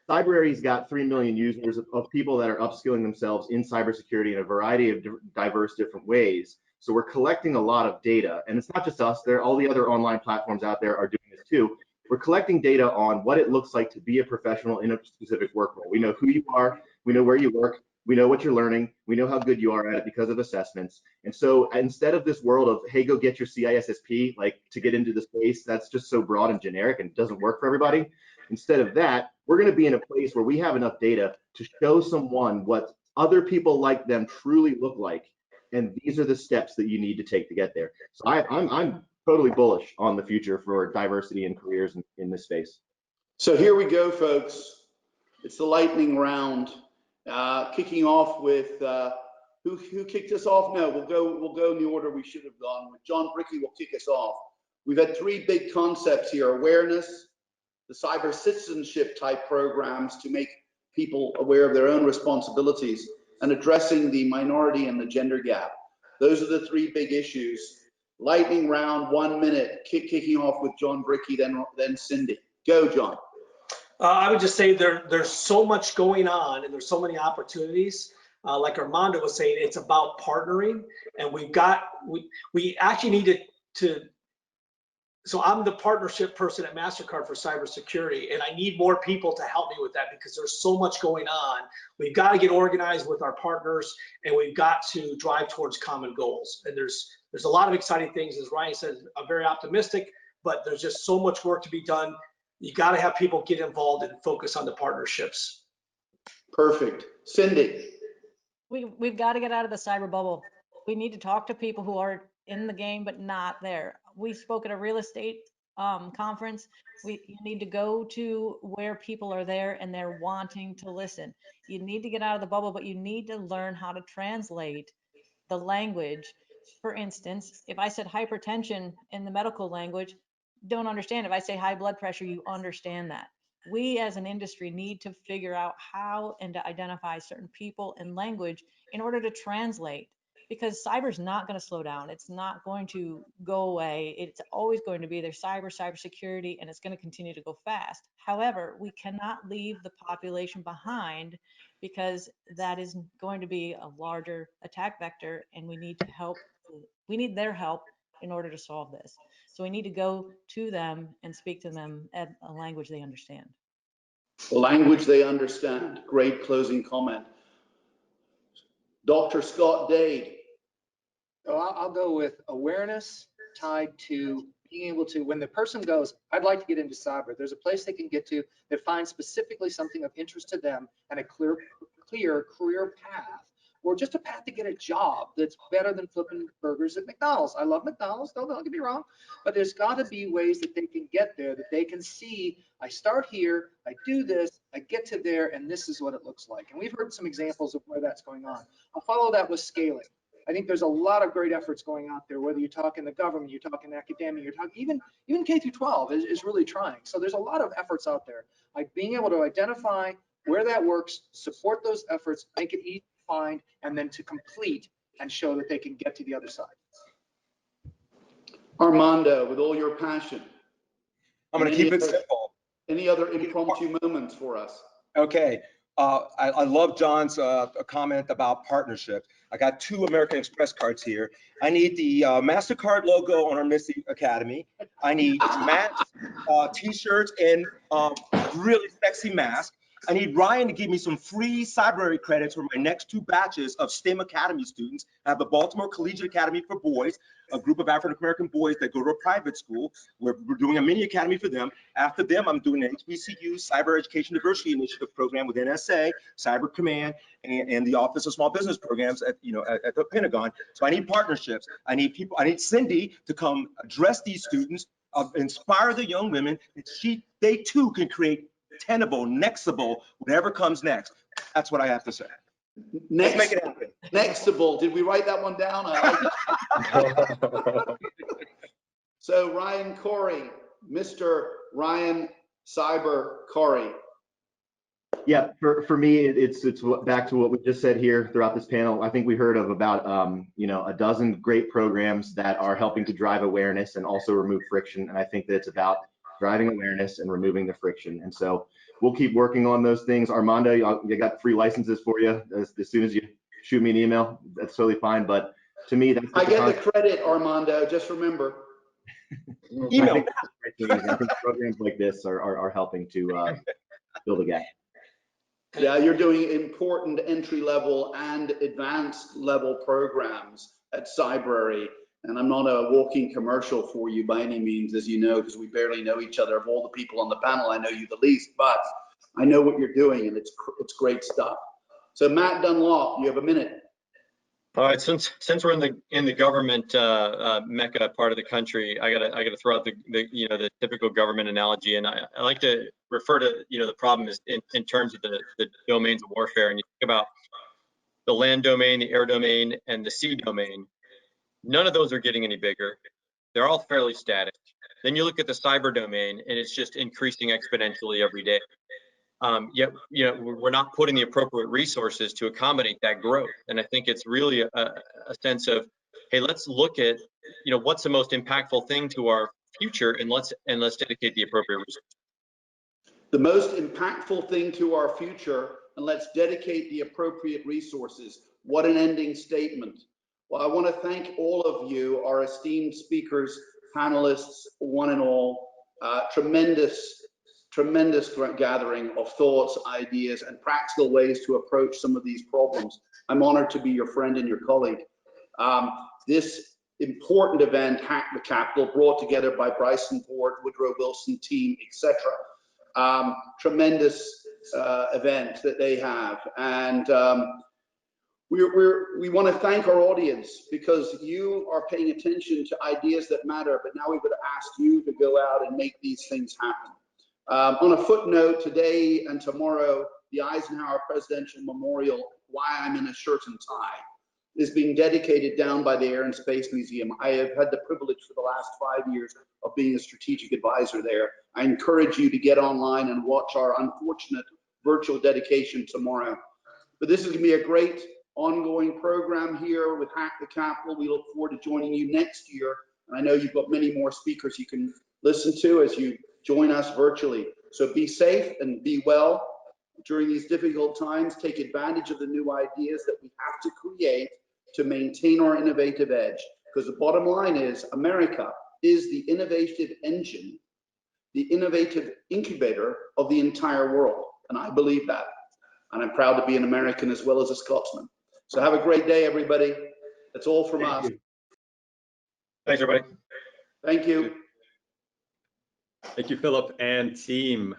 Cybrary's got 3 million users of people that are upskilling themselves in cybersecurity in a variety of diverse different ways. So we're collecting a lot of data, and it's not just us. All the other online platforms out there are doing this too. We're collecting data on what it looks like to be a professional in a specific work role. We know who you are, we know where you work, we know what you're learning, we know how good you are at it because of assessments. And so instead of this world of, hey, go get your CISSP, like to get into the space, that's just so broad and generic and doesn't work for everybody. Instead of that, we're going to be in a place where we have enough data to show someone what other people like them truly look like. And these are the steps that you need to take to get there. So I'm totally bullish on the future for diversity in careers in this space. So here we go, folks. It's the lightning round. Kicking off with who kicked us off? No, we'll go in the order we should have gone. With John Bricky will kick us off. We've had 3 big concepts here: awareness, the cyber citizenship type programs to make people aware of their own responsibilities, and addressing the minority and the gender gap. Those are the 3 big issues. Lightning round, 1 minute, kicking off with John Bricky, then Cindy. Go, John. I would just say there's so much going on, and there's so many opportunities. Like Armando was saying, it's about partnering, and we actually need to. So I'm the partnership person at MasterCard for cybersecurity, and I need more people to help me with that because there's so much going on. We've got to get organized with our partners, and we've got to drive towards common goals. And there's a lot of exciting things, as Ryan said. I'm very optimistic, but there's just so much work to be done. You got to have people get involved and focus on the partnerships. Perfect. Cindy. We've got to get out of the cyber bubble. We need to talk to people who are in the game but not there. We spoke at a real estate conference. You need to go to where people are there and they're wanting to listen. You need to get out of the bubble, but you need to learn how to translate the language. For instance, if I said hypertension in the medical language, don't understand. If I say high blood pressure, you understand that. We as an industry need to figure out how and to identify certain people and language in order to translate. because cyber's not going to slow down. It's not going to go away. It's always going to be there. Cybersecurity, and it's going to continue to go fast. However, we cannot leave the population behind, because that is going to be a larger attack vector, and we need to help. We need their help in order to solve this. So we need to go to them and speak to them at a language they understand. Language they understand. Great closing comment. Dr. Scott Dade. So I'll go with awareness tied to being able to, when the person goes, I'd like to get into cyber, there's a place they can get to that finds specifically something of interest to them and a clear career path, or just a path to get a job that's better than flipping burgers at McDonald's. I love McDonald's, don't get me wrong, but there's got to be ways that they can get there, that they can see, I start here, I do this, I get to there, and this is what it looks like. And we've heard some examples of where that's going on. I'll follow that with scaling. I think there's a lot of great efforts going out there, whether you talk in the government, you talk in academia, you're talking even K through 12 is really trying. So there's a lot of efforts out there. Like being able to identify where that works, support those efforts, make it easy to find, and then to complete and show that they can get to the other side. Armando, with all your passion. I'm going to keep it simple. Any other impromptu moments for us? Okay. I love John's comment about partnerships. I got 2 American Express cards here. I need the MasterCard logo on our Missy Academy. I need Matt's t-shirts and really sexy mask. I need Ryan to give me some free Cyber credits for my next 2 batches of STEM Academy students. I have the Baltimore Collegiate Academy for boys, a group of African-American boys that go to a private school. We're doing a mini academy for them. After them, I'm doing an HBCU Cyber Education Diversity Initiative program with NSA, Cyber Command, and the Office of Small Business Programs at the Pentagon. So I need partnerships. I need people. I need Cindy to come address these students, inspire the young women that they too can create tenable, nextable, whatever comes next. That's what I have to say. Let's make it happen. Nextable. Did we write that one down? So Ryan Corey, Mr. Ryan Cyber Corey. Yeah, for me, it's back to what we just said here throughout this panel. I think we heard of about a dozen great programs that are helping to drive awareness and also remove friction. And I think that it's about driving awareness and removing the friction. And so we'll keep working on those things. Armando, you got free licenses for you as soon as you shoot me an email. That's totally fine. But to me, that's I get the credit, Armando. Just remember. Email. I think programs like this are helping to fill the gap. Yeah, you're doing important entry level and advanced level programs at Cybrary. And I'm not a walking commercial for you by any means, as you know, because we barely know each other. Of all the people on the panel, I know you the least, but I know what you're doing, and it's great stuff. So Matt Dunlop, you have a minute. All right, since we're in the government mecca part of the country, I gotta throw out the typical government analogy, and I like to refer to the problem is in terms of the domains of warfare, and you think about the land domain, the air domain, and the sea domain. None of those are getting any bigger. They're all fairly static. Then you look at the cyber domain, and it's just increasing exponentially every day. Yet, we're not putting the appropriate resources to accommodate that growth. And I think it's really a sense of, hey, let's look at, what's the most impactful thing to our future, and let's dedicate the appropriate resources. The most impactful thing to our future, and let's dedicate the appropriate resources. What an ending statement. Well, I want to thank all of you, our esteemed speakers, panelists, one and all. Tremendous gathering of thoughts, ideas, and practical ways to approach some of these problems. I'm honored to be your friend and your colleague. This important event, Hack the Capitol, brought together by Bryson Board, Woodrow Wilson team, etc. Tremendous event that they have, and we want to thank our audience, because you are paying attention to ideas that matter, but now we've got to ask you to go out and make these things happen. On a footnote, today and tomorrow, the Eisenhower Presidential Memorial, Why I'm in a Shirt and Tie, is being dedicated down by the Air and Space Museum. I have had the privilege for the last 5 years of being a strategic advisor there. I encourage you to get online and watch our unfortunate virtual dedication tomorrow. But this is going to be a great ongoing program here with Hack the Capital. We look forward to joining you next year. And I know you've got many more speakers you can listen to as you join us virtually. So be safe and be well during these difficult times. Take advantage of the new ideas that we have to create to maintain our innovative edge. Because the bottom line is America is the innovative engine, the innovative incubator of the entire world. And I believe that. And I'm proud to be an American as well as a Scotsman. So have a great day, everybody. That's all from us. Thanks, everybody. Thank you. Thank you, Philip and team.